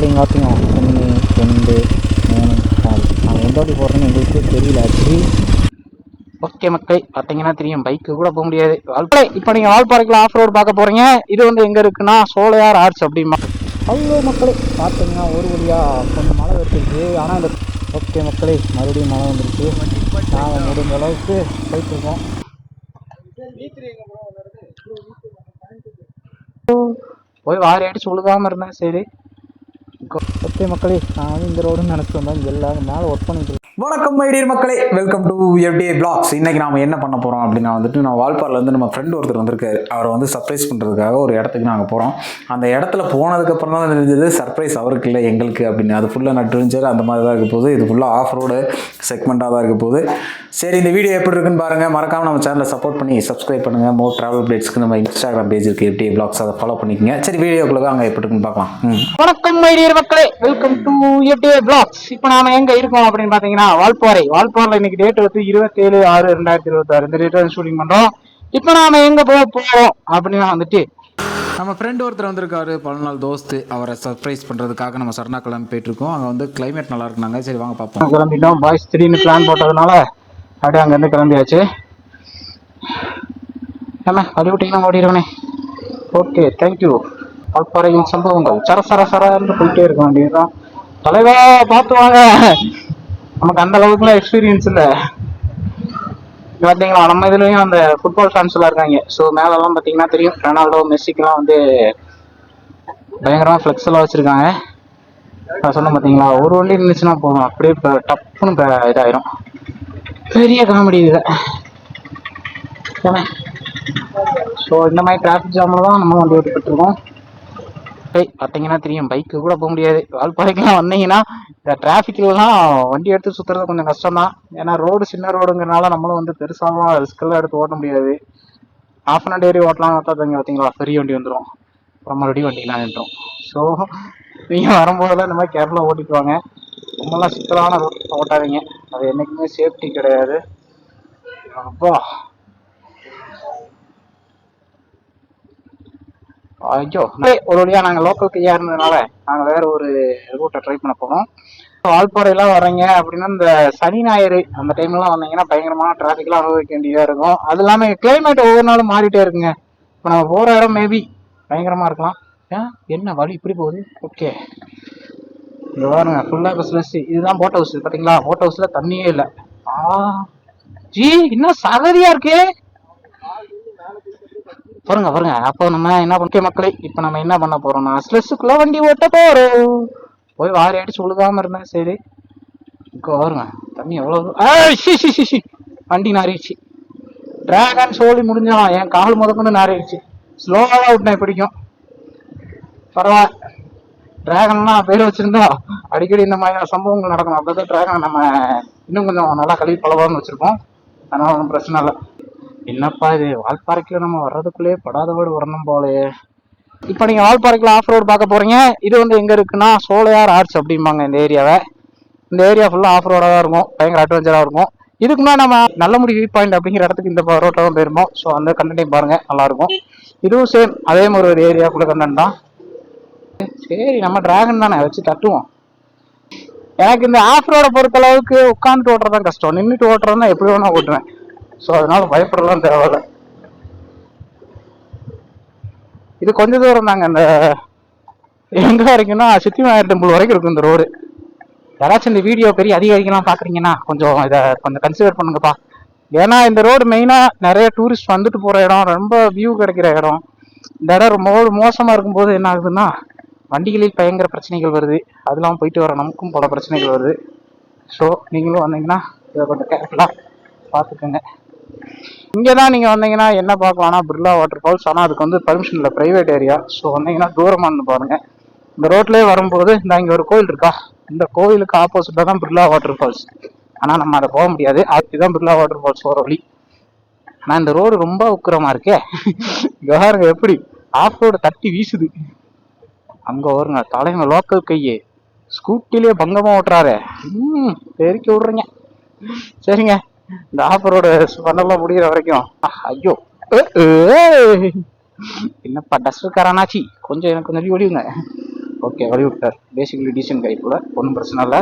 இங்கே பார்த்தீங்க 1 2 3 4 நான் எந்த வாட்டி போடுறேன்னு எங்களுக்கு தெரியல ஆக்சுவலி. ஓகே மக்களே, பார்த்தீங்கன்னா தெரியும் பைக்கு கூட போக முடியாது. வால்பாறை இப்போ நீங்கள் வால்பாறைக்குள்ள ஆஃப் ரோடு பார்க்க போகிறீங்க. இது வந்து எங்கே இருக்குன்னா சோலையார் ஆர்ட்ஸ் அப்படிமா. அவ்வளோ மக்களே பார்த்தீங்கன்னா ஒரு வழியாக கொஞ்சம் மழை வந்துருச்சு. ஆனால் இந்த ஓகே மக்களே மறுபடியும் மழை வந்துருச்சு. நாங்கள் முடிஞ்ச அளவுக்கு போயிட்டுருக்கோம். போய் வாரி அடிச்சு உழுகாமல் இருந்தேன். சரி ஓகே மக்களே, நான் வந்து இந்த ரோடுன்னு நினச்சிட்டு வந்தேன். இங்கே எல்லாரும் மேலே ஒர்க் பண்ணிட்டு. வணக்கம் மை டியர் மக்களே, வெல்கம் டு எவ்ரிடே vlogs. இன்னைக்கு நாம என்ன பண்ண போகிறோம் அப்படின்னா வந்துட்டு நான் வால்பாறையிலேருந்து நம்ம ஃப்ரெண்ட் ஒருத்தர் வந்திருக்காரு. அவரை வந்து சர்ப்ரைஸ் பண்ணுறதுக்காக ஒரு இடத்துக்கு நாங்கள் போகிறோம். அந்த இடத்துல போனதுக்கப்புறம் தான் தெரிஞ்சது சர்ப்ரைஸ் அவருக்கு இல்லை எங்களுக்கு அப்படின்னு. அது ஃபுல்லாக நட்டுருந்துச்சு, அந்த மாதிரி தான் இருக்க போகுது. இது ஃபுல்லாக ஆஃப் ரோடு செக்மெண்ட்டாக தான் இருக்க போகுது. சரி, இந்த வீடியோ எப்படி இருக்குன்னு பாருங்கள். மறக்காமல் நம்ம சேனலை சப்போர்ட் பண்ணி சப்ஸ்கிரைப் பண்ணுங்கள். மோர் ட்ராவல் அப்டேட்ஸ்க்கு நம்ம இன்ஸ்டாகிராம் பேஜ் இருக்குது எவ்ரிடே vlogs, அதை ஃபாலோ பண்ணிக்கோங்க. சரி, வீடியோக்குள்ள அங்கே எப்படி இருக்குன்னு பார்க்கலாம். வணக்கம் மை டியர் மக்களே, வெல்கம் டு எவ்ரிடே vlogs. இப்போ நாம எங்கே இருக்கோம் அப்படின்னு பார்த்தீங்கன்னா வால்பாறையில் இன்னைக்கு டேட் வந்து 27/6/2026 இந்த டேட் வந்து ஷூட்டிங் பண்றோம். இப்போ நாம எங்க போறோம் அப்படின்னா வந்துட்டு நம்ம ஃப்ரெண்ட் ஒருத்தர் வந்திருக்காரு, பல நாள் தோஸ்து. அவரை சர்ப்ரைஸ் பண்றதுக்காக நம்ம சரணா கிளம்பி போயிட்டு இருக்கோம். அங்க வந்து கிளைமேட் நல்லா இருக்குனாங்க. சரி வாங்க பார்ப்போம். கிளம்பிட்டோம் பாய்ஸ், திடீர்னு பிளான் போட்டதுனால அப்படியே அங்க இருந்து கிளம்பியாச்சு. ஏமா வழி விட்டீங்கன்னா ஓடிடுவேனே. Okay thank you. வால்பாறையின் சம்பவங்கள் சரசரசரன்னு போயிட்டே இருக்க வேண்டியதுதான். தலைவா பார்த்து வாங்க, நமக்கு அந்த அளவுக்குலாம் எக்ஸ்பீரியன்ஸ் இல்லை. பார்த்தீங்களா நம்ம இதுலேயும் அந்த ஃபுட்பால் ஃபேன்ஸ்லாம் இருக்காங்க. ஸோ மேலெல்லாம் பார்த்தீங்கன்னா தெரியும், ரொனால்டோ மெஸ்ஸிக்கெலாம் வந்து பயங்கரமாக ஃப்ளெக்ஸ்லாம் வச்சுருக்காங்க. நான் சொன்னேன் பார்த்தீங்களா, ஒரு வண்டி இருந்துச்சுன்னா போதும், அப்படியே இப்போ டப்புன்னு இப்போ இதாயிரும். பெரிய காமெடி இதில் ஏன்னா. ஸோ இந்த மாதிரி டிராஃபிக் ஜாமில் தான் நம்ம வண்டி ஓட்டிக்கிட்டுருக்கோம். பார்த்தீங்கன்னா தெரியும் பைக்கு கூட போக முடியாது. வால்பாறைக்கெல்லாம் வந்தீங்கன்னா இந்த டிராஃபிக்லாம் வண்டி எடுத்து சுற்றுறது கொஞ்சம் கஷ்டம் தான். ஏன்னா ரோடு சின்ன ரோடுங்கிறனால நம்மளும் வந்து பெருசாலாம் ரிஸ்க்கெல்லாம் எடுத்து ஓட்ட முடியாது. ஹாஃப் அன் டேரி ஓட்டலாம் பார்த்தீங்க பார்த்தீங்களா, பெரிய வண்டி வந்துடும், அப்புறம் மறுபடியும் வண்டிலாம் நின்றோம். ஸோ நீங்கள் வரும்போதெல்லாம் இந்த மாதிரி கேர்ஃபுல்லாக ஓட்டிட்டு வாங்க. ரொம்பலாம் சிக்கலான ரோட் ஓட்டாதீங்க, அது என்றைக்குமே சேஃப்டி கிடையாது. அப்பா ஐயோ, ஒரு வழியா நாங்கள் லோக்கல் கையா இருந்ததுனால நாங்கள் வேற ஒரு ரூட்டை ட்ரை பண்ண போகிறோம். வால்பாறையெல்லாம் வர்றீங்க அப்படின்னா இந்த சனி ஞாயிறு அந்த டைம்லாம் வந்தீங்கன்னா பயங்கரமான டிராஃபிக்லாம் அனுபவிக்க வேண்டியதாக இருக்கும். அது இல்லாமல் கிளைமேட் ஒவ்வொரு நாளும் மாறிட்டே இருக்குங்க. இப்போ நம்ம போகிற இடம் மேபி பயங்கரமாக இருக்கலாம். ஏன் என்ன வழி இப்படி போகுது? ஓகே, இங்கே பாருங்க ஃபுல்லாக இப்போ ஸ்லெஸ். இதுதான் போட் ஹவுஸ் பார்த்தீங்களா, போட் ஹவுஸில் தண்ணியே இல்லை. ஜி இன்னும் சகதியாக இருக்கே பாருங்க பாருங்க. அப்போ நம்ம என்ன பண்ண மக்களே, இப்போ நம்ம என்ன பண்ண போறோம்னா ஸ்லெஸ்ஸுக்குள்ள வண்டி ஓட்ட போறோம். போய் வாரி அடிச்சு உழுகாம இருந்தேன். சரி இப்போ பாருங்க தண்ணி எவ்வளவு வண்டி நாரிடுச்சு. டிராகன் சோழி முடிஞ்சாலும் என் கால் முதற்கொண்டு நாரிடுச்சு. ஸ்லோவாக விட்டேன் பிடிக்கும், பரவாயில்ல. டிராகன்லாம் பேர் வச்சிருந்தா அடிக்கடி இந்த மாதிரி சம்பவங்கள் நடக்கணும். அப்படிதான் டிராகன் நம்ம இன்னும் கொஞ்சம் நல்லா கழுவி பழவான்னு வச்சிருக்கோம். அதனால ஒன்றும் பிரச்சனை இல்லை. என்னப்பா இது, வால்பாறைக்குள்ள நம்ம வர்றதுக்குள்ளே படாத வீடு வரணும் போலயே. இப்போ நீங்கள் வால்பாறைக்குள்ள ஆஃப் ரோடு பார்க்க போறீங்க. இது வந்து எங்கே இருக்குன்னா சோலையார் ஆர்ட்ஸ் அப்படிம்பாங்க இந்த ஏரியாவை. இந்த ஏரியா ஃபுல்லாக ஆஃப் ரோடாக தான் இருக்கும், பயங்கர அட்வென்ச்சராக இருக்கும். இதுக்குன்னா நம்ம நல்லமுடி வியூ பாயிண்ட் அப்படிங்கிற இடத்துக்கு இந்த ரோட்டில் தான் போயிருந்தோம். ஸோ அந்த கண்டென்ட்டையும் பாருங்க, நல்லா இருக்கும். இதுவும் சேம் அதே மாதிரி ஒரு ஏரியாக்குள்ள கண்டென்ட் தான். சரி நம்ம டிராகன் தானே வச்சு தட்டுவோம். எனக்கு இந்த ஆஃப் ரோடை பொறுத்த அளவுக்கு உட்காந்துட்டு ஓட்டுறதான் கஷ்டம், நின்றுட்டு ஓட்டுறதுனா எப்படி வேணா ஓட்டுவேன். ஸோ அதனால பயப்படலாம் தேவையில்ல. இது கொஞ்சம் தூரம் தாங்க, இந்த எங்க வரைக்கும்னா சித்திவிநாயகர் டெம்பிள் வரைக்கும் இருக்கும் இந்த ரோடு. யாராச்சும் இந்த வீடியோ பெரிய அதிகாரிகள்லாம் பார்க்குறீங்கன்னா கொஞ்சம் இதை கொஞ்சம் கன்சிடர் பண்ணுங்கப்பா. ஏன்னா இந்த ரோடு மெயினாக நிறைய டூரிஸ்ட் வந்துட்டு போகிற இடம், ரொம்ப வியூ கிடைக்கிற இடம். இந்த இடம் ரொம்ப மோசமாக இருக்கும்போது என்ன ஆகுதுன்னா வண்டிகளில் பயங்கர பிரச்சனைகள் வருது. அதெல்லாம் போயிட்டு வர நமக்கும் பல பிரச்சனைகள் வருது. ஸோ நீங்களும் வந்தீங்கன்னா இதை கொஞ்சம் கேர்ஃபுல்லாக பார்த்துக்கோங்க. இங்கே தான் நீங்கள் வந்தீங்கன்னா என்ன பார்க்கலாம்னா பிர்லா வாட்டர் ஃபால்ஸ். ஆனால் அதுக்கு வந்து பர்மிஷன் இல்லை, ப்ரைவேட் ஏரியா. ஸோ வந்தீங்கன்னா தூரமாக இருந்து பாருங்கள். இந்த ரோட்லேயே வரும்போது இந்த இங்கே ஒரு கோயில் இருக்கா, இந்த கோயிலுக்கு ஆப்போசிட்டாக தான் பிர்லா வாட்டர் ஃபால்ஸ். ஆனால் நம்ம அதை போக முடியாது, அதுதான் பிர்லா வாட்டர் ஃபால்ஸ் போகிற வழி. ஆனால் இந்த ரோடு ரொம்ப உக்கிரமாக இருக்கே. பாருங்க எப்படி ஆஃப் ரோடு தட்டி வீசுது. அங்கே வருங்க தலைமை லோக்கல் கையே ஸ்கூட்டிலேயே பங்கமாக ஓட்டுறாரு. பெருக்கி விட்றீங்க. சரிங்க, இந்த ஆஃப் ரோடு பண்ணலாம் முடிகிற வரைக்கும். ஐயோ என்னப்பா டஸ்ட் காரானாச்சி, கொஞ்சம் எனக்கு கொஞ்சம் விடுங்க. ஓகே வழி விட்டார். பேசிக்கலி டீசன்ட் கை கூட, ஒன்றும் பிரச்சனை இல்லை.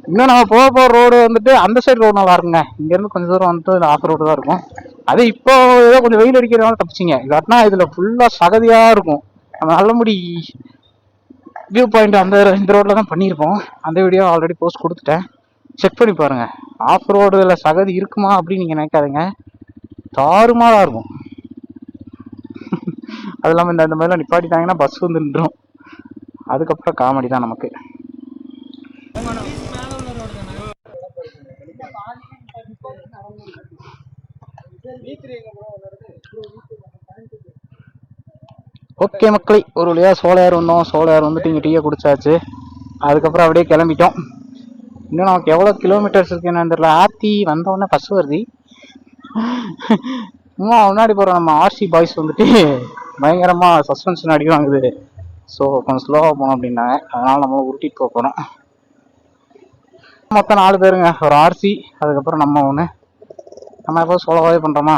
இன்னும் நம்ம போக போகிற ரோடு வந்துட்டு அந்த சைடு ரோடு நல்லா இருக்குங்க. இங்கேருந்து கொஞ்சம் தூரம் வந்துட்டு ஆஃப் ரோடு தான் இருக்கும். அது இப்போ ஏதோ கொஞ்சம் வெயில் அடிக்கிறதுனால தப்பிச்சிங்க, இல்லாட்டினா இதில் ஃபுல்லாக சகதியாக இருக்கும். நம்ம நல்லபடி வியூ பாயிண்ட் அந்த இந்த ரோட்டில் தான் பண்ணியிருப்போம். அந்த வீடியோ ஆல்ரெடி போஸ்ட் கொடுத்துட்டேன், செக் பண்ணி பாருங்கள். ஆஃப் ரோடில் சகதி இருக்குமா அப்படின்னு நீங்கள் நினைக்காதீங்க, தாறுமாறாக இருக்கும். அது இல்லாமல் இந்த மாதிரிலாம் நிப்பாட்டிட்டாங்கன்னா பஸ் வந்து நின்றும், அதுக்கப்புறம் காமெடி தான் நமக்கு. ஓகே மக்களே, ஒரு வழியாக சோலையார் வந்தோம். சோலையார் வந்துட்டு இங்கே டீயை குடிச்சாச்சு. அதுக்கப்புறம் அப்படியே கிளம்பிட்டோம். இன்னும் நமக்கு எவ்வளோ கிலோமீட்டர்ஸ் இருக்குன்னு தெரியல. ஆத்தி வந்தோடனே பஸ் வருது. சும்மா முன்னாடி போகிற நம்ம ஆர்சி பாய்ஸ் வந்துட்டு பயங்கரமாக சஸ்பென்ஷன் அடி வாங்குது. ஸோ கொஞ்சம் ஸ்லோவாக போகணும் அப்படின்னாங்க, அதனால் நம்ம உருட்டிட்டு போகணும். மொத்தம் 4 பேருங்க, ஒரு ஆர்சி, அதுக்கப்புறம் நம்ம ஒன்று. நம்ம எப்போ சோலோவாகவே பண்ணுறோமா,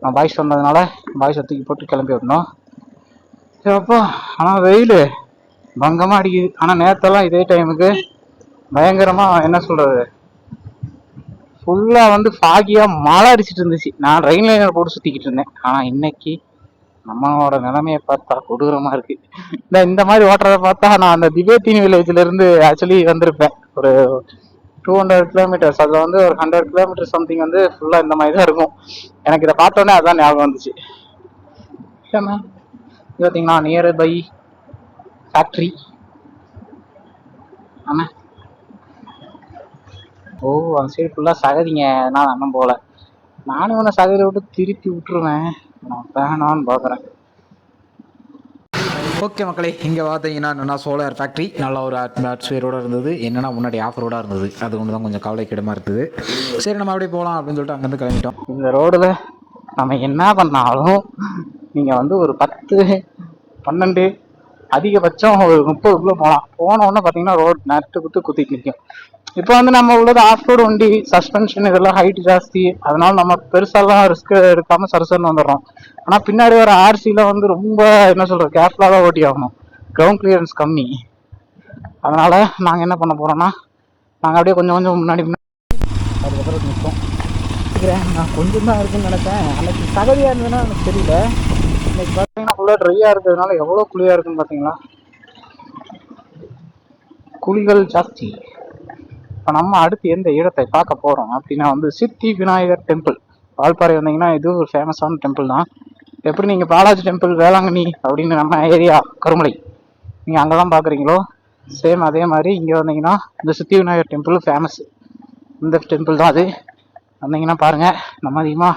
நம்ம பாய்ஸ் வந்ததுனால பாய்ஸை தூக்கி போட்டு கிளம்பி வரணும். அப்போ ஆனால் வெயில் பங்கமாக அடிக்குது. ஆனால் நேரத்தெல்லாம் இதே டைமுக்கு பயங்கரமாக என்ன சொல்கிறது, ஃபுல்லாக வந்து ஃபாகியாக மழை அடிச்சிட்டு இருந்துச்சு. நான் ரெயின் லைனர் போட்டு சுற்றிக்கிட்டு இருந்தேன். ஆனால் இன்னைக்கு நம்மளோட நிலைமையை பார்த்தா கொடூரமாக இருக்குது. இந்த மாதிரி ஓட்டுறதை பார்த்தா நான் அந்த திபேத்தின் வில்லேஜ்லேருந்து ஆக்சுவலி வந்திருப்பேன். ஒரு 200 கிலோமீட்டர்ஸ், அதில் வந்து ஒரு 100 கிலோமீட்டர் சம்திங் வந்து ஃபுல்லாக இந்த மாதிரி தான் இருக்கும். எனக்கு இதை பார்த்தோன்னே அதுதான் ஞாபகம் வந்துச்சு. ஏன்னா இது பார்த்தீங்கன்னா நியர் பை ஃபேக்ட்ரி. ஆமாம், ஓ அந்த சைடு ஃபுல்லாக சகதிங்க, அதனால் அண்ணன் போகல. நானும் ஒன்று சகதியில் விட்டு திருப்பி விட்டுருவேன், நான் வேணான்னு பார்க்குறேன். ஓகே மக்களே, இங்கே பார்த்தீங்கன்னா என்னென்னா சோலார் ஃபேக்ட்ரி நல்ல ஒரு அட்மாஸ்பியரோடு இருந்தது. என்னென்னா முன்னாடி ஆஃப் ரோடாக இருந்தது, அது ஒன்று தான் கொஞ்சம் கவலைக்கிடமாக இருந்தது. சரி நம்ம அப்படியே போகலாம் அப்படின்னு சொல்லிட்டு அங்கேருந்து கிளம்பிட்டோம். இந்த ரோடில் நம்ம என்ன பண்ணாலும் நீங்கள் வந்து ஒரு 10, 12, அதிகபட்சம் ஒரு 30க்குள்ளே போகலாம். போனோடனே பார்த்தீங்கன்னா ரோடு நட்டு குத்திட்டு நிற்கும். இப்போ வந்து நம்ம உள்ளது ஆஃப் ரோடு வண்டி, சஸ்பென்ஷன் இதெல்லாம் ஹைட் ஜாஸ்தி, அதனால நம்ம பெருசாலாம் ரிஸ்க் எடுக்காமல் சரசரன்னு வந்துடுறோம். ஆனால் பின்னாடி வர ஆர்சியில் வந்து ரொம்ப என்ன சொல்கிறது, கேர்ஃபுல்லாக தான் ஓட்டி ஆகணும். கிரவுண்ட் கிளியரன்ஸ் கம்மி. அதனால் நாங்கள் என்ன பண்ண போகிறோன்னா, நாங்கள் அப்படியே கொஞ்சம் முன்னாடி அதுக்கப்புறம் நிற்போம். நான் கொஞ்சம் தான் இருக்குன்னு நினைப்பேன். அன்னைக்கு சகதியாக இருந்ததுன்னா எனக்கு தெரியல. இன்னைக்கு பார்த்தீங்கன்னா ஃபுல்லாக ட்ரையாக இருக்கிறதுனால எவ்வளோ குழியாக இருக்குன்னு பார்த்தீங்களா, குழிகள் ஜாஸ்தி. இப்போ நம்ம அடுத்து எந்த இடத்தை பார்க்க போகிறோம் அப்படின்னா வந்து சித்தி விநாயகர் டெம்பிள். வால்பாறை வந்தீங்கன்னா இது ஒரு ஃபேமஸான டெம்பிள் தான். எப்படி நீங்கள் பாலாஜி டெம்பிள், வேளாங்கண்ணி அப்படின்னு நம்ம ஏரியா கருமலை நீங்கள் அங்கே தான் பார்க்குறீங்களோ, சேம் அதே மாதிரி இங்கே வந்தீங்கன்னா இந்த சித்தி விநாயகர் டெம்பிள் ஃபேமஸ். இந்த டெம்பிள் தான் அது. வந்தீங்கன்னா பாருங்கள், நம்ம அதிகமாக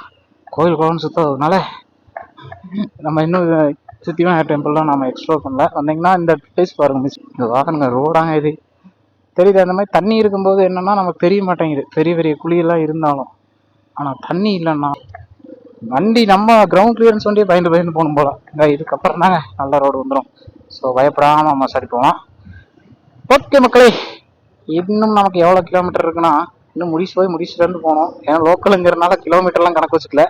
கோயில் கோயில்னு சுற்றுறதுனால நம்ம இன்னும் சித்தி விநாயகர் டெம்பிள்லாம் நம்ம எக்ஸ்ப்ளோர் பண்ணல. வந்தீங்கன்னா இந்த பிளேஸ் பாருங்கள் மிஸ், இந்த வாகனங்க ரோடாங்க இது தெரியுது. அந்த மாதிரி தண்ணி இருக்கும்போது என்னன்னா நமக்கு தெரிய மாட்டேங்குது, பெரிய பெரிய குழியெல்லாம் இருந்தாலும். ஆனால் தண்ணி இல்லைன்னா வண்டி நம்ம கிரவுண்ட் கிளியரன்ஸ் வண்டியே பயந்து போகணும் போல. இதுக்கப்புறம் தாங்க நல்ல ரோடு வந்துடும். ஸோ பயப்படாமல் நம்ம சரி போகலாம். ஓகே மக்களே, இன்னும் நமக்கு எவ்வளோ கிலோமீட்டர் இருக்குன்னா இன்னும் முடிச்சுட்டு போகணும். ஏன்னா லோக்கலுங்கிறனால கிலோமீட்டர்லாம் கணக்கு வச்சுக்கல,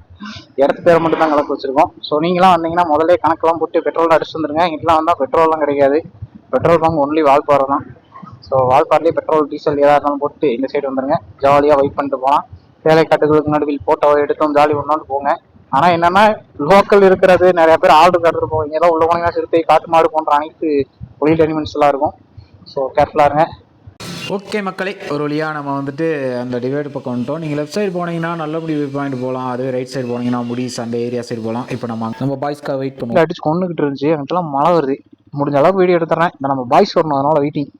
இடத்து பேரை மட்டும் தான் கணக்கு வச்சுருக்கோம். ஸோ நீங்களாம் வந்தீங்கன்னா முதல்ல கணக்கெல்லாம் போட்டு பெட்ரோல் அடிச்சுட்டு வந்துருங்க. இங்கெல்லாம் வந்தால் பெட்ரோல்லாம் கிடைக்காது, பெட்ரோல் பங்க் ஒன்லி வால்பாறை தான். ஸோ வால்பாறைலேயே பெட்ரோல் டீசல் எதாக இருந்தாலும் போட்டு இந்த சைடு வந்துடுங்க. ஜாலியாக வெயிட் பண்ணிட்டு போகலாம். வேலைக்காட்டுகளுக்கு நடுவில் போட்டோ எடுத்தோம் ஜாலி ஒன்றாந்து போங்க. ஆனால் என்னென்னா லோக்கல் இருக்கிறது நிறைய பேர் ஆர்டர் காட்டுறது போவோம். இங்கே தான் உள்ள போனீங்கன்னா சிறுத்தை, காட்டு மாடு போன்ற அனைத்து ஒயில்ட் அனிமல்ஸ் எல்லாம் இருக்கும். ஸோ கேர்ஃபுல்லாக இருங்க. ஓகே மக்களே, ஒரு வழியாக நம்ம வந்துட்டு அந்த டிவைடு பக்கம் வந்துட்டோம். நீங்கள் லெஃப்ட் சைடு போனீங்கன்னா நல்லபடி வியூ பாயிண்ட் போகலாம், அதுவே ரைட் சைடு போனீங்கன்னா முடிஸ் அந்த ஏரியா சைடு போகலாம். இப்போ நம்ம பாய்ஸ்க்காக வெயிட் பண்ணுவோம். அடிச்சு கொண்டுகிட்டு இருந்துச்சு, எனக்குலாம் மழை வருது. முடிஞ்ச அளவுக்கு வீடியோ எடுத்துறேன். இந்த நம்ம பாய்ஸ் வரணும், அதனால வெயிட்டிங்.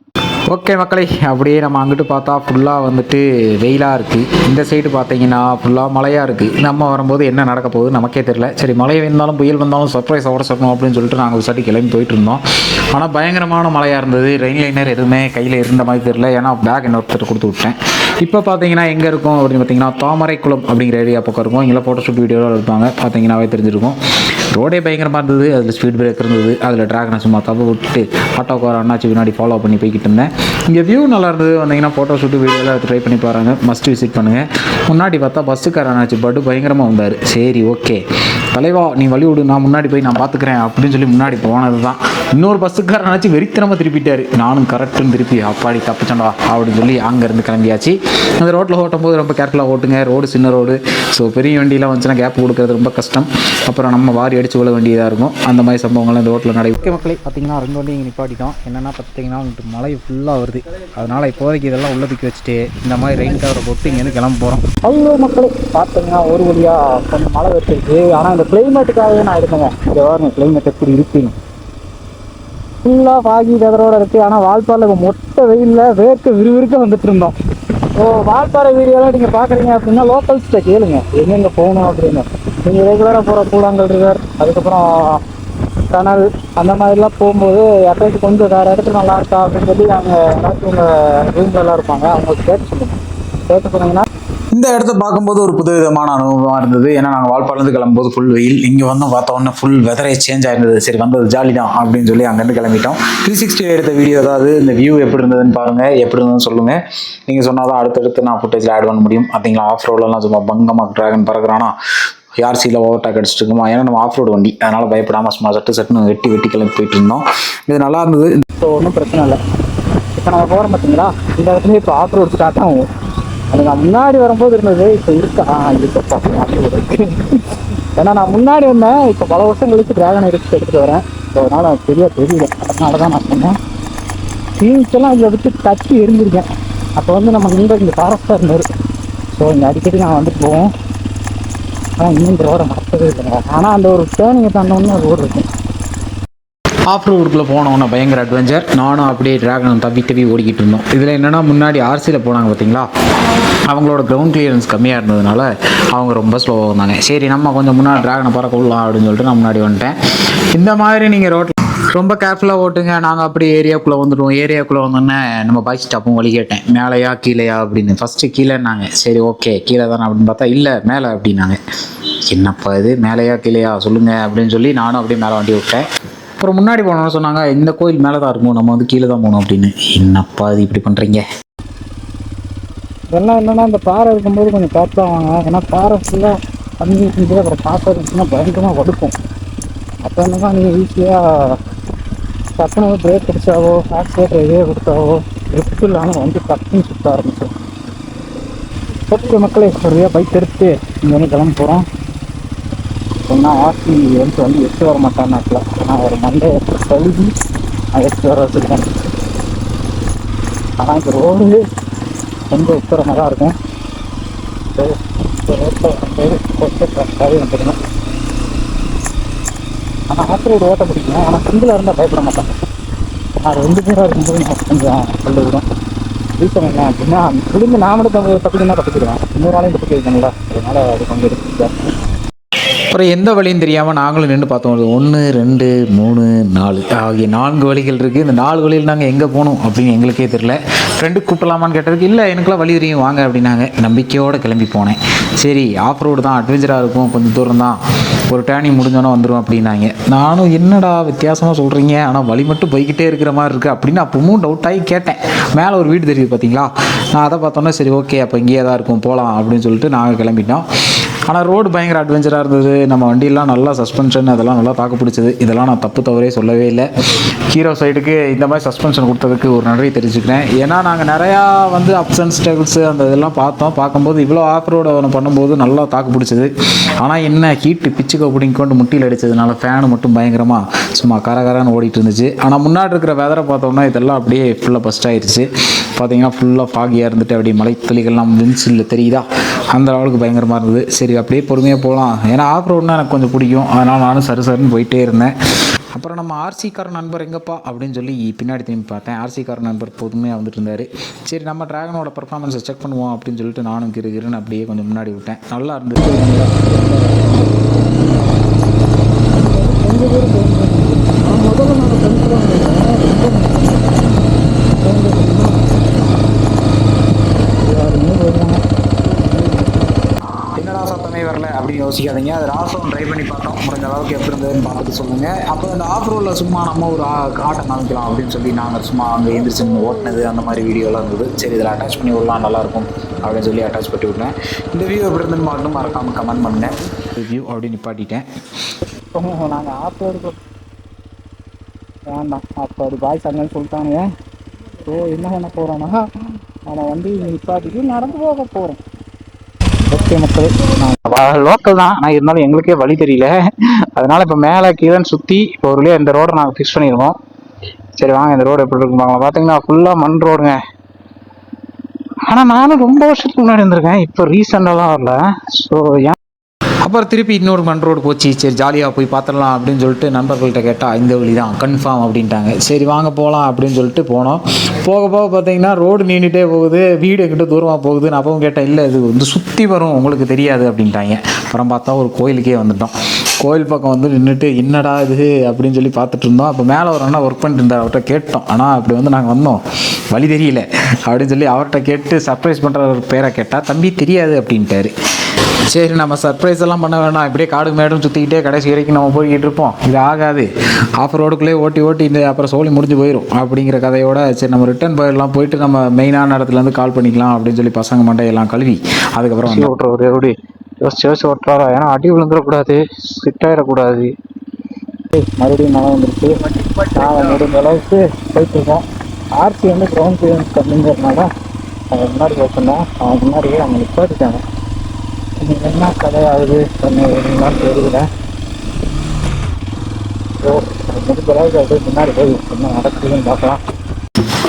ஓகே மக்களே, அப்படியே நம்ம அங்கிட்டு பார்த்தா ஃபுல்லாக வந்துட்டு வெயிலாக இருக்குது. இந்த சைடு பார்த்தீங்கன்னா ஃபுல்லாக மழையாக இருக்குது. நம்ம வரும்போது என்ன நடக்க போகுது நமக்கே தெரியல. சரி மழை வந்தாலும் புயல் வந்தாலும் சர்ப்ரைஸ் ஓட சொல்லணும் அப்படின்னு சொல்லிட்டு நாங்கள் சட்டி கிளம்பி போயிட்டு இருந்தோம். ஆனால் பயங்கரமான மழையாக இருந்தது. ரெயின் லைனர் எதுவுமே கையில் இருந்த மாதிரி தெரியல, ஏன்னா பேக் இன்னொருத்தர் கொடுத்து விட்டேன். இப்போ பார்த்தீங்கன்னா எங்கே இருக்கும் அப்படின்னு பார்த்தீங்கன்னா தாமரைக்குளம் அப்படிங்கிற ஏரியா பக்கம் இருக்கும். இங்கே ஃபோட்டோ ஷூட் வீடியோவில் எடுப்பாங்க, பார்த்தீங்கன்னாவே தெரிஞ்சிருக்கும். ரோடே பயங்கரமாக இருந்தது, அதில் ஸ்பீட் பிரேக் இருந்தது. அதில் ட்ராகனை சும்மா தப்பு விட்டு ஆட்டோக்கு வர அண்ணாச்சி பின்னாடி ஃபாலோ பண்ணி போய்கிட்டு இருந்தேன். இங்கே வியூ நல்லா இருந்தது. வந்தீங்கன்னா ஃபோட்டோ ஷூட்டு வீடியோவில் அதை ட்ரை பண்ணி பாருங்கள், மஸ்ட் விசிட் பண்ணுங்கள். முன்னாடி பார்த்தா பஸ்ஸுக்கார அண்ணாச்சி பட்டு பயங்கரமாக வந்தார். சரி ஓகே, தலைவா நீ வழி விடு, நான் முன்னாடி போய் நான் பார்த்துக்கிறேன் அப்படின்னு சொல்லி முன்னாடி போனது தான். இன்னொரு பஸ்ஸுக்காரனாச்சு வெறித்தனமாக திருப்பிட்டாரு. நானும் கரெக்டுன்னு திருப்பி அப்பாடி தப்பிச்சோண்டா அப்படின்னு சொல்லி அங்கேருந்து கிளம்பியாச்சு. அந்த ரோட்டில் ஓட்டும் போது ரொம்ப கேர்ஃபுல்லாக ஓட்டுங்க, ரோடு சின்ன ரோடு. ஸோ பெரிய வண்டியெலாம் வந்துச்சுன்னா கேப் கொடுக்கறது ரொம்ப கஷ்டம். அப்புறம் நம்ம வாரி அடித்து விழ வேண்டியதாக இருக்கும். அந்த மாதிரி சம்பவங்கள்லாம் இந்த ரோட்டில் நடை. ஓகே மக்களே, பார்த்தீங்கன்னா 2 வண்டி இங்கே நிப்பாட்டிட்டோம். என்னென்னா பார்த்தீங்கன்னா மழை ஃபுல்லாக வருது. அதனால் இப்போதைக்கு இதெல்லாம் உள்ள தூக்கி வச்சுட்டு இந்த மாதிரி ரெயின் கவரை போட்டு இங்கேருந்து கிளம்ப போகிறோம். அவ்வளோ மக்களே பார்த்தீங்கன்னா ஒரு வழியாக கொஞ்சம் மழை வச்சுருக்கு. ஆனால் இந்த கிளைமேட்டுக்காகவே நான் எடுத்தேங்க. இங்கே வாருங்க கிளைமேட் எப்படி இருக்குன்னு. ஃபுல்லாக பாகி வெதரோடு இருக்குது. ஆனால் வால்பாறையில் இப்போ மொட்டை வெயிலில் வேர்க்க விறுவிறுக்க வந்துட்டு இருந்தோம். ஸோ வால்பாறை வீடியோலாம் நீங்கள் பார்க்குறீங்க அப்படின்னா லோக்கல்ஸ்கிட்ட கேளுங்க எங்கெங்கே போகணும் அப்படின்னு. நீங்கள் ரெகுலராக போகிற கூழாங்கல் ரிவர், அதுக்கப்புறம் டனல், அந்த மாதிரிலாம் போகும்போது யாராச்சும் கொஞ்சம் வேறு இடத்துல நல்லா இருக்கா அப்படின்னு சொல்லி நாங்கள் யாராச்சும் உங்கள் ரூம்லலாம் இருப்பாங்க, அவங்களுக்கு கேட்டு சொல்லுங்கள். கேட்டு சொன்னீங்கன்னா இந்த இடத்த பார்க்கும்போது ஒரு புதுவிதமான அனுபவமாக இருந்தது. ஏன்னா நாங்கள் வால்பாறையிலேருந்து கிளம்பும்போது ஃபுல் வெயில், இங்கே வந்து பார்த்தோன்னே ஃபுல் வெதரே சேஞ்ச் ஆயிருந்தது. சரி வந்தது ஜாலி தான் அப்படின்னு சொல்லி அங்கேருந்து கிளம்பிட்டோம். 360 எடுத்த வீடியோ, அதாவது இந்த வியூ எப்படி இருந்ததுன்னு பாருங்கள், எப்படி இருந்ததுன்னு சொல்லுங்கள். நீங்கள் சொன்னால் தான் அடுத்தடுத்து நான் ஃபுட்டேஜில் ஆட் பண்ண முடியும். பார்த்தீங்களா ஆஃப் ரோடெல்லாம் சும்மா பங்கமாக ட்ராகன் பறக்கிறானா, யார்சியில் ஓவர்டேக் அடிச்சுட்டு இருக்குமா. ஏன்னா நம்ம ஆஃப் ரோடு வண்டி, அதனால் பயப்படாமல் சும்மா சட்டுன்னு வெட்டி கிளம்பி போயிட்டு இருந்தோம். இது நல்லா இருந்தது. ஸோ ஒன்றும் பிரச்சனை இல்லை. இப்போ நம்ம போகிறோம் பார்த்தீங்களா, இந்த இடத்துல இப்போ ஆஃப் ரோடு ஸ்டார்ட் ஆகும். அது நான் முன்னாடி வரும்போது இருந்தது, இப்போ இருக்கா இருக்கப்பா ஆஃப் ரோடு. ஏன்னா நான் முன்னாடி வந்தேன், இப்போ பல வருஷம் கழிச்சு டிராகன் எடுத்துகிட்டு வரேன். ஸோ அதனால் எனக்கு சரியாக தெரியல. அதனால தான் நான் சொன்னேன். சீன்ஸ்லாம் இதில் விட்டு தட்டி எரிஞ்சிருக்கேன். அப்போ வந்து நம்ம இங்கே ஃபாரஸ்ட்டாக இருந்தார். ஸோ இங்கே அடிக்கடி நான் வந்துட்டு போவோம். ஆனால் இன்னும் இந்த ரோடை மறக்கவே இல்லைங்க. ஆனால் அந்த ஒரு டேர்னிங்கை தாண்டோன்னு ரோடு இருக்கும். ஆஃப் ரோடுக்குள்ளே போனோன்னா பயங்கர அட்வென்ச்சர். நானும் அப்படியே டிராகன் தவி ஓடிக்கிட்டு இருந்தோம். இதில் என்னென்னா முன்னாடி ஆர்சியில் போனாங்க பார்த்தீங்களா, அவங்களோட கிரவுண்ட் கிளியரன்ஸ் கம்மியாக இருந்ததுனால அவங்க ரொம்ப ஸ்லோவாக வந்தாங்க. சரி நம்ம கொஞ்சம் முன்னாடி டிராகனை பறக்க விடலாம் அப்படின்னு சொல்லிட்டு நான் முன்னாடி வந்துட்டேன். இந்த மாதிரி நீங்கள் ரோட்டில் ரொம்ப கேர்ஃபுல்லாக ஓட்டுங்க. நாங்கள் அப்படி ஏரியாவுக்குள்ளே வந்துடுவோம். ஏரியாவுக்குள்ளே வந்தோன்னே நம்ம பைக் ஸ்டாப்பும் வழி கேட்டேன், மேலேயா கீழேயா அப்படின்னு. ஃபஸ்ட்டு கீழேன்னாங்க. சரி ஓகே கீழே தானே அப்படின்னு பார்த்தா இல்லை மேலே அப்படின்னாங்க. என்னப்பா இது மேலேயா கீழேயா சொல்லுங்கள் அப்படின்னு சொல்லி நானும் அப்படியே மேலே வண்டி விட்டேன். அப்புறம் முன்னாடி போனோன்னு சொன்னாங்க இந்த கோயில் மேலே தான் இருக்கும், நம்ம வந்து கீழே தான் போகணும் அப்படின்னு. என்னப்பா இது இப்படி பண்ணுறீங்க. இதெல்லாம் என்னென்னா இந்த பாறை இருக்கும்போது கொஞ்சம் பார்த்து தான் வாங்க. ஏன்னா பாறை ஃபுல்லாக தண்ணி இருந்துச்சு, அப்புறம் பாறை இருந்துச்சுன்னா பயங்கரமாக வடுக்கும். அப்போ என்னன்னா நீங்கள் ஈஸியாக டக்குனு பிரேக் அடிச்சாவோ ஆக்சிலேட்டர் எதையோ கொடுத்தாவோ ட்ரிப் இல்லாமல் வந்து டக்குன்னு சுற்ற ஆரம்பிச்சோம். ஓகே மக்களே, சரியாக பைக் எடுத்து இங்கே வந்து கிளம்ப போகிறோம். சொன்னால் ஆர்சி வந்து எடுத்து வர மாட்டான்னு நாட்டில். ஆனால் ஒரு மண்டே கழுவி நான் எடுத்து வர வச்சுருக்கேன். ஆனால் இந்த ரோடு ரொம்ப உத்தரமாக தான் இருக்கும். கரெக்டாகவே வந்துடணும். ஆனால் ஆஃப் ரோடு ஓட்ட பிடிக்கும். ஆனால் சிங்கிளாக இருந்தால் பயப்பட மாட்டாங்க. நான் 2 பேராக இருக்கும்போது நான் கொஞ்சம் சொல்லிவிடும். ரீசன் என்ன அப்படின்னா விழுந்து நான் மட்டும் தப்பிக்கணும்னா தப்பிச்சிடுவேன். இன்னொரு நாளையும் தப்பிக்க வைக்கணுங்களா, அதனால் அது கொஞ்சம் எடுத்துக்கிட்டேன். அப்புறம் எந்த வழியும் தெரியாமல் நாங்களும் நின்று பார்த்தோம். 1 2 3 4 ஆகிய 4 வழிகள் இருக்குது. இந்த 4 வழியில் நாங்கள் எங்கே போகணும் அப்படின்னு எங்களுக்கே தெரியல. ஃப்ரெண்டு கூப்பிடலாமான்னு கேட்டதுக்கு இல்லை எனக்குலாம் வழி தெரியும் வாங்க அப்படின்னாங்க. நம்பிக்கையோடு கிளம்பி போனேன். சரி ஆஃப் ரோடு தான், அட்வென்ச்சராக இருக்கும், கொஞ்சம் தூரம் தான், ஒரு டேர்னிங் முடிஞ்சோன்னா வந்துடும் அப்படின்னாங்க. நானும் என்னடா வித்தியாசமாக சொல்கிறீங்க, ஆனால் வழி மட்டும் போய்கிட்டே இருக்கிற மாதிரி இருக்குது அப்படின்னு அப்பவும் டவுட் ஆகி கேட்டேன். மேலே ஒரு வீடு தெரியுது பார்த்தீங்களா, நான் அதை பார்த்தோன்னே சரி ஓகே அப்போ இங்கேயே தான் இருக்கும் போகலாம் அப்படின்னு சொல்லிட்டு நாங்கள் கிளம்பிட்டோம். ஆனால் ரோடு பயங்கர அட்வென்ச்சராக இருந்தது. நம்ம வண்டியெல்லாம் நல்லா சஸ்பென்ஷன் அதெல்லாம் நல்லா தாக்கு பிடிச்சது. இதெல்லாம் நான் தவறே சொல்லவே இல்லை. ஹீரோ சைடுக்கு இந்த மாதிரி சஸ்பென்ஷன் கொடுத்ததுக்கு ஒரு நன்றி தெரிஞ்சுக்கிறேன். ஏன்னா நாங்கள் நிறையா வந்து அப்ஸ் அண்ட் ஸ்டெபிள்ஸு அந்த இதெல்லாம் பார்க்கும்போது இவ்வளோ ஆஃப் ரோடு அவனை பண்ணும்போது நல்லா தாக்கு பிடிச்சது. ஆனால் என்ன ஹீட்டு பிச்சுக்க பிடிங்கொண்டு முட்டியில் அடித்ததுனால ஃபேனு மட்டும் பயங்கரமாக சும்மா கரகரான்னு ஓடிட்டு இருந்துச்சு. ஆனால் முன்னாடி இருக்கிற வெதரை பார்த்தோம்னா இதெல்லாம் அப்படியே ஃபுல்லாக பஸ்ட் ஆயிடுச்சு. பார்த்தீங்கன்னா ஃபுல்லாக ஃபாகியாக இருந்துட்டு அப்படியே மலை துளிகள்லாம் வின்சில் தெரியுதா, அந்த லெவலுக்கு பயங்கரமாக இருந்தது. சரி அப்படியே பொறுமையாக போகலாம், ஏன்னா ஆஃப் ரோடுனா எனக்கு கொஞ்சம் பிடிக்கும். அதனால் நானும் சருன்னு போயிட்டே இருந்தேன். அப்புறம் நம்ம ஆர்சிக்கார நண்பர் எங்கப்பா அப்படின்னு சொல்லி பின்னாடி திரும்பி பார்த்தேன். ஆர்சிக்கார நண்பர் பொறுமையாக வந்துட்டு இருந்தார். சரி நம்ம டிராகனோட பர்ஃபார்மன்ஸை செக் பண்ணுவோம் அப்படின்னு சொல்லிட்டு நானும் கிருன்னு அப்படியே கொஞ்சம் முன்னாடி விட்டேன். நல்லா இருந்தது. யோசிக்காதீங்க. அது ராசம் ட்ரை பண்ணி பார்த்தோம், முடிஞ்ச அளவுக்கு எப்படி இருந்ததுன்னு பார்த்துட்டு சொல்லுங்கள். அப்போ இந்த ஆஃப் ரோடில் சும்மா நம்ம ஒரு காட்டை காமிக்கலாம் அப்படின்னு சொல்லி நாங்கள் சும்மா அங்கே எழுந்திரிச்சு ஓட்டினது அந்த மாதிரி வீடியோலாம் இருந்தது. சரி இதில் அட்டாச் பண்ணி விடலாம் நல்லாயிருக்கும் அப்படின்னு சொல்லி அட்டாச் பண்ணி விட்டேன். இந்த வியூ எப்படி இருந்துன்னு மட்டும் மறக்காமல் கமெண்ட் பண்ணுங்கள். ரிவ்யூ அப்படின்னு நிப்பாட்டிட்டேன். நாங்கள் ஆஃப் ரோடு வேண்டாம், அப்போ அது பாய்ஸ் அங்கன்னு சொல்லிட்டானுங்க. ஸோ என்ன பண்ண போகிறோன்னா அவனை வந்து நிப்பாட்டிட்டு நடந்து போக போகிறோம். ஓகே மக்கள், நாங்கள் லோக்கல் தான், ஆனால் இருந்தாலும் எங்களுக்கே வழி தெரியல. அதனால் இப்போ மேலே கீழேன்னு சுற்றி இப்போ ஒரு வழியாக இந்த ரோடை நாங்கள் ஃபிக்ஸ் பண்ணியிருக்கோம். சரி வாங்க இந்த ரோடு எப்படி இருக்குங்க பார்த்தீங்கன்னா ஃபுல்லாக மண் ரோடுங்க. ஆனால் நானும் ரொம்ப வருஷத்துக்கு முன்னாடி இருந்திருக்கேன், இப்போ ரீசெண்டாலாம் வரல. ஸோ ஏன் அப்புறம் திருப்பி இன்னொரு மண் ரோடு போச்சு. சரி ஜாலியாக போய் பார்த்துடலாம் அப்படின்னு சொல்லிட்டு நண்பர்கள்ட்ட கேட்டால் இந்த வழி தான் கன்ஃபார்ம் அப்படின்ட்டாங்க. சரி வாங்க போகலாம் அப்படின்னு சொல்லிட்டு போனோம். போக போக பார்த்தீங்கன்னா ரோடு நீண்டுகிட்டே போகுது, வீடு எங்கிட்ட தூரமாக போகுது. நான் அப்பவும் கேட்டேன், இல்லை இது வந்து சுற்றி வரும் உங்களுக்கு தெரியாது அப்படின்ட்டாங்க. அப்புறம் பார்த்தா ஒரு கோயிலுக்கே வந்துட்டோம். கோயில் பக்கம் வந்து நின்றுட்டு என்னடா இது அப்படின்னு சொல்லி பார்த்துட்டு இருந்தோம். அப்போ மேலே ஒரு அண்ணா ஒர்க் பண்ணிட்டு இருந்தார், அவர்கிட்ட கேட்டோம். ஆனால் அப்படி வந்து நாங்கள் வந்தோம் வழி தெரியல அப்படின்னு சொல்லி அவர்கிட்ட கேட்டு சர்ப்ரைஸ் பண்ணுற ஒரு பேரை கேட்டால் தம்பி தெரியாது அப்படின்ட்டாரு. சரி நம்ம சர்ப்ரைஸ் எல்லாம் பண்ண வேணாம், இப்படியே காடு மேடும் சுற்றிக்கிட்டே கடைசி வரைக்கும் நம்ம போய்கிட்டு இருப்போம், இது ஆகாது, ஆஃப் ரோடுக்குள்ளே ஓட்டி ஓட்டி இந்த அப்புறம் சோழி முடிஞ்சு போயிடும் அப்படிங்கிற கதையோட சரி நம்ம ரிட்டர்ன் போயிடலாம், போயிட்டு நம்ம மெயினான இடத்துலேருந்து கால் பண்ணிக்கலாம் அப்படின்னு சொல்லி பசங்க மண்டையெல்லாம் கழுவி அதுக்கப்புறம் ஓட்டுறது எப்படி யோசிச்சு ஓட்டுறாரா, ஏன்னா அடி விழுந்துடக்கூடாது, சிட்டாயிடக்கூடாது. மறுபடியும் மழை வந்துருச்சு. நாங்கள் முடிஞ்ச அளவுக்கு போயிட்டுருக்கோம். ஆர்சி வந்து கிரவுண்ட் கிளியரன்ஸ் கம்மிங்கிறதுனால அவங்க முன்னாடி போட்டோம். அவங்க முன்னாடியே அவங்க நிப்பாட்டிட்டாங்க. என்ன கதையாகுது பண்ணலாம் தெரியல. ஸோ முடிஞ்ச அளவுக்கு அப்படியே முன்னாடி போய் என்ன நடக்குதுன்னு பார்க்கலாம்.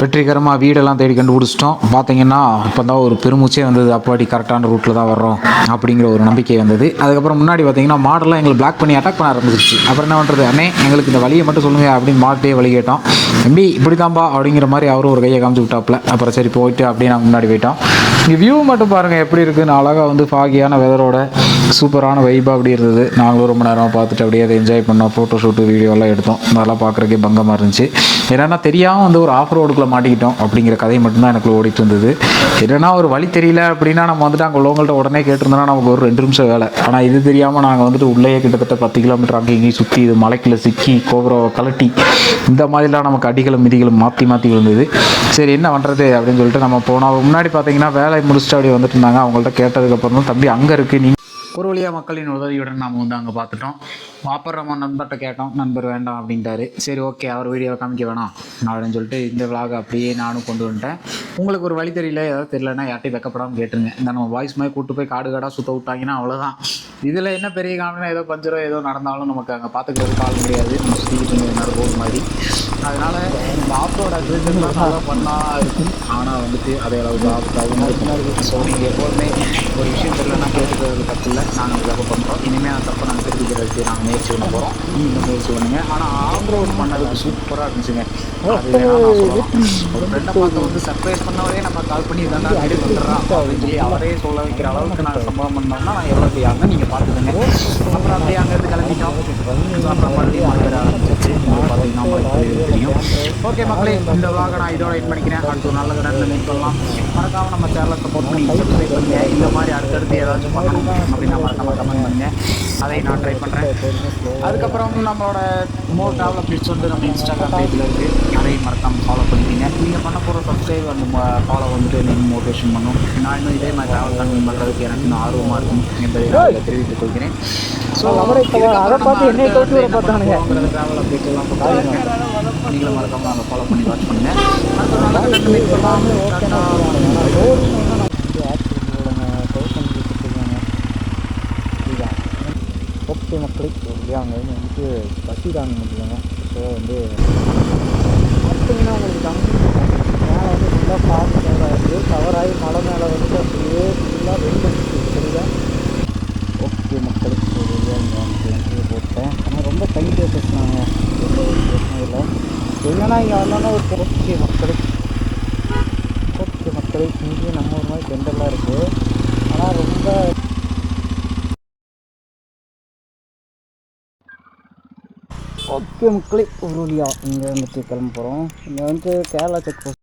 வெற்றிகரமாக வீடெல்லாம் தேடி கண்டுபிடிச்சிட்டோம். பார்த்தீங்கன்னா இப்போ தான் ஒரு பெருமூச்சே வந்தது, அப்பாடி கரெக்டான ரூட்டில் தான் வர்றோம் அப்படிங்கிற ஒரு நம்பிக்கை வந்தது. அதுக்கப்புறம் முன்னாடி பார்த்தீங்கன்னா மாடெல்லாம் எங்களை பிளாக் பண்ணி அட்டாக் பண்ண ஆரம்பிச்சிருச்சு. அப்புறம் என்ன பண்ணுறது, அண்ணே எங்களுக்கு இந்த வழியை மட்டும் சொல்லுங்கள் அப்படின்னு மாட்டே வழி கேட்டோம். தம்பி இப்படி தான்பா அப்படிங்கிற மாதிரி அவரும் ஒரு கையை காமிச்சு விட்டாப்புல. அப்புறம் சரி போயிட்டு அப்படியே நாங்கள் முன்னாடி போயிட்டோம். இங்கே வியூ மட்டும் பாருங்கள் எப்படி இருக்குன்னு, அழகாக வந்து ஃபாகியான வெதரோட சூப்பரான வைப்பாக அப்படி இருந்தது. நாங்களும் ரொம்ப நேரமாக பார்த்துட்டு அப்படியே அதை என்ஜாய் பண்ணோம், ஃபோட்டோ ஷூட்டு வீடியோலாம் எடுத்தோம். அதெல்லாம் பார்க்குறக்கே பங்கமாக இருந்துச்சு. ஏன்னா தெரியாமல் வந்து ஒரு ஆஃப் ரோடுக்குள்ளே மாட்டிக்கிட்டோம் அப்படிங்கிற கதை மட்டும்தான் எனக்கு ஓடிட்டு இருந்தது. என்னன்னா ஒரு வழி தெரியல அப்படின்னா நம்ம வந்துட்டு அங்கே உள்ளவங்கள்ட்ட உடனே கேட்டிருந்தோன்னா நமக்கு ஒரு 2 நிமிஷம் வேலை. ஆனால் இது தெரியாமல் நாங்கள் வந்துட்டு உள்ளே கிட்டத்தட்ட 10 கிலோமீட்டர் அங்கே இங்கேயும் சுற்றி இது மலைக்குள்ளே சிக்கி கோபுரம் கலட்டி இந்த மாதிரிலாம் நமக்கு அடிகளும் மிதிகளும் மாற்றி மாற்றி விழுந்தது. சரி என்ன பண்ணுறது அப்படின்னு சொல்லிட்டு நம்ம போனோம். முன்னாடி பார்த்தீங்கன்னா வேலை முடிச்சுட்டு அப்படியே வந்துட்டு இருந்தாங்க. அவங்கள்ட்ட கேட்டதுக்கப்புறம் தான் தம்பி அங்கே இருக்குது, நீங்கள் ஒரு வழியாக மக்களின் உதவியுடன் நாம் வந்து அங்கே பார்த்துட்டோம். அப்புறம் நம்ம நண்பர்கிட்ட கேட்டோம், நண்பர் வேண்டாம் அப்படின்ட்டாரு. சரி ஓகே அவர் வீடியோவை காமிக்க வேணாம் அப்படின்னு சொல்லிட்டு இந்த விலாகை அப்படியே நானும் கொண்டு வந்துட்டேன். உங்களுக்கு ஒரு வழி தெரியல ஏதாவது தெரியலன்னா யார்ட்டையும் வெக்கப்படாமல் கேட்டுருங்க. இந்த நம்ம வாய்ஸ் மாதிரி கூப்பிட்டு போய் காடு காடாக சுற்ற விட்டாங்கன்னா அவ்வளோதான். இதில் என்ன பெரிய காரணம்னா ஏதோ பஞ்சரோ ஏதோ நடந்தாலும் நமக்கு அங்கே பார்த்துக்கிறது ஆள் முடியாது, நம்ம சுற்றிக்கிட்டு நடக்கும் மாதிரி. அதனால் இந்த ஆஃப்ரோட அட்வென்ச்சர்லாம் நல்லா பண்ணால் இருக்கும். ஆனால் வந்துட்டு அதே அளவுக்கு ஆஃப்டாகவும் இருக்கும். ஸோ நீங்கள் எப்போதுமே ஒரு விஷயம் தெரியலன்னா கேட்டுக்கிறது தப்பு இல்லை. நாங்கள் அதுக்காக பண்ணுறோம். இனிமேல் அந்த தப்பை நாங்கள் தெரிஞ்சுக்கிறதுக்கு நாங்கள் முயற்சி பண்ண போகிறோம். நீங்கள் முயற்சி பண்ணுங்கள். ஆனால் ஆஃப் ரோட் பண்ணதுக்கு சூப்பராக இருந்துச்சுங்க. அது வேணால் ஒரு ஃப்ரெண்டை பார்த்து வந்து சர்ப்ரைஸ் பண்ணவரே நம்ம கால் பண்ணி இதெல்லாம் ரெடி பண்ணுறான் அப்படின்னு சொல்லி அவரே சொல்ல வைக்கிற அளவுக்கு நாங்கள் சம்பவம் பண்ணோம்னா நான் எவ்வளோ செய்யாமல் நீங்கள் பார்த்துக்கோங்க. அப்புறம் அப்படியே அங்கேருந்து கிளம்பிட்டோம். அப்புறம் மறுபடியும் மழை ஆரம்பிச்சிச்சு. பார்த்தீங்கன்னா தெரியும். ஓகே மக்களே, இந்த விலாகை நான் இதோட எட் பண்ணிக்கிறேன். அடுத்து ஒரு நல்ல கடனில் மீட் பண்ணலாம். மறக்காமல் நம்ம சேனலை சப்போர்ட் பண்ணி சப்ஸ்கிரைப் பண்ணுங்கள். இந்த மாதிரி அடுத்தடுத்து ஏதாச்சும் பண்ணணும் அப்படின்னா மறக்காமல் கமெண்ட் பண்ணுங்கள், அதை நான் ட்ரை பண்ணுறேன். அதுக்கப்புறம் நம்மளோட மோர் ட்ராவல் அப்டேட்ஸ் வந்து நம்ம இன்ஸ்டாகிராம் பேஜில் இருக்குது, அதையும் மறக்காமல் ஃபாலோ பண்ணிக்கிங்க. நீங்கள் பண்ண போகிற சப்ஸ்கிரைப் அந்த ஃபாலோ வந்துட்டு நீங்கள் மோட்டிவேஷன் பண்ணும். நான் இன்னும் இதே மாதிரி ட்ராவல் கண்டினியூ பண்ணுறதுக்கு எனக்கு இன்னும் ஆர்வமாக இருக்கும் என்பதை நான் தெரிவித்துக் கொள்கிறேன். ஸோ அதை பார்த்து என்ன பார்த்தானுங்க ட்ராவல் அப்டேட்ஸ் எல்லாம் போட்டாங்க. நீங்களும் மறக்காமல் நாங்கள் ஃபாலோ பண்ணி வாட்ச் பண்ணுங்கள். ஓகே மக்களே, ஒரு அங்கே வந்துட்டு பசி தாங்க முடியலங்க. ஸோ வந்து பார்த்தீங்கன்னா உங்களுக்கு தம்பி மேலே வந்து ஃபுல்லாக ஃபாஸ்ட் கவராக இருக்குது. கவராகி மலை மேலே வந்துட்டு அப்படியே ஃபுல்லாக வெயில் சரியா. ஓகே மக்களே, ஒரு இங்கே போட்டேன். ஆனால் ரொம்ப டைட்டாக பேசினாங்க, எந்த ஒரு பிரச்சனையும் இல்லை. என்னன்னா இங்கே வந்தோன்னா ஒரு ஓகே மக்களே, இங்கேயும் நம்ம ஒரு மாதிரி பெண்டெல்லாம் இருக்குது. ஆனால் ரொம்ப ஓகே மக்களே, ஒரு வழியாக இங்கே வந்துட்டு கிளம்ப போகிறோம். இங்கே வந்துட்டு கேரளா செக் போஸ்ட்